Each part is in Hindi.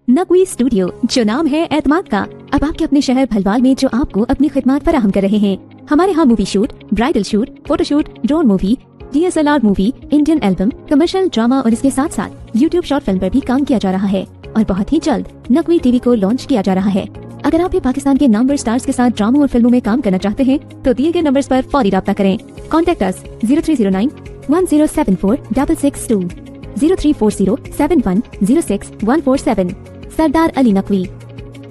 नकवी स्टूडियो, जो नाम है एतमाद का, अब आपके अपने शहर भलवाल में जो आपको अपनी खिदमत फराहम कर रहे हैं। हमारे यहाँ movie shoot, bridal shoot, photoshoot, drone movie, DSLR movie, Indian album, commercial drama और इसके साथ साथ YouTube शॉर्ट फिल्म पर भी काम किया जा रहा है और बहुत ही जल्द नकवी टीवी को लॉन्च किया जा रहा है। अगर आप भी पाकिस्तान के नामवर स्टार्स के साथ ड्रामों और फिल्मों में काम करना चाहते हैं तो दिए गए नंबर्स पर फौरी राब्ता करें। कॉन्टेक्ट अस 0309 1074 662 03407106 सरदार अली नकवी।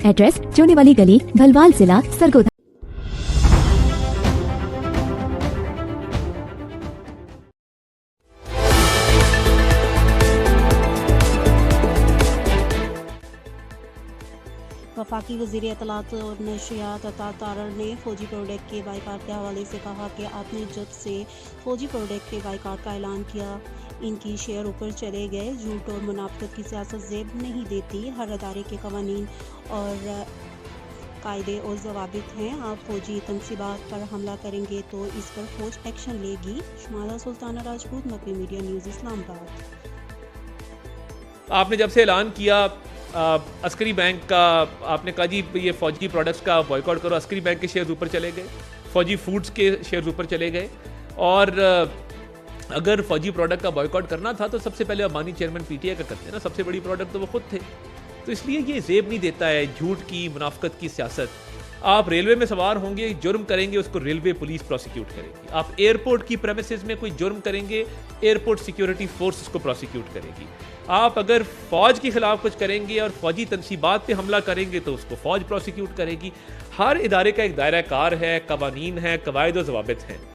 एड्रेस चोने वाली गली, भलवाल, जिला सरगोधा। वफाकी वज़ीर इत्तलात और नशियात अता तारड़ ने फौजी प्रोडक्ट के बाइकाट के हवाले से कहा कि आपने जब से फौजी प्रोडक्ट के बाइकाट का ऐलान किया इनकी शेयर ऊपर चले गए। झूठ और मुनाफिकत की सियासत ज़ेब नहीं देती। हर अदारे के कवानीन और कायदे और ज़वाबित हैं। आप फौजी तनसीबात पर हमला करेंगे तो इस पर फौज एक्शन लेगी। Shumaila Sultana Rajput, Naqvi media news, Islamabad. आपने जब से ऐलान किया अस्करी बैंक का, आपने कहा जी ये फौजी प्रोडक्ट्स का बॉयकॉट करो, अस्करी बैंक के शेयर्स ऊपर चले गए, फौजी फूड्स के शेयर्स ऊपर चले गए। और अगर फौजी प्रोडक्ट का बॉयकॉट करना था तो सबसे पहले अबानी चेयरमैन PTI का करते हैं ना, सबसे बड़ी प्रोडक्ट तो वो खुद थे। तो इसलिए ये जेब नहीं देता है झूठ की, मुनाफिकत की सियासत। आप रेलवे में सवार होंगे, जुर्म करेंगे, उसको रेलवे पुलिस प्रोसिक्यूट करेगी। आप एयरपोर्ट की प्रेमिसेस में कोई जुर्म करेंगे, एयरपोर्ट सिक्योरिटी फोर्स उसको प्रोसिक्यूट करेगी। आप अगर फौज के खिलाफ कुछ करेंगे और फौजी तनसीबात पे हमला करेंगे तो उसको फौज प्रोसिक्यूट करेगी। हर इदारे का एक दायरा कार है, कवानीन है, कवायद और ज़वाबित हैं।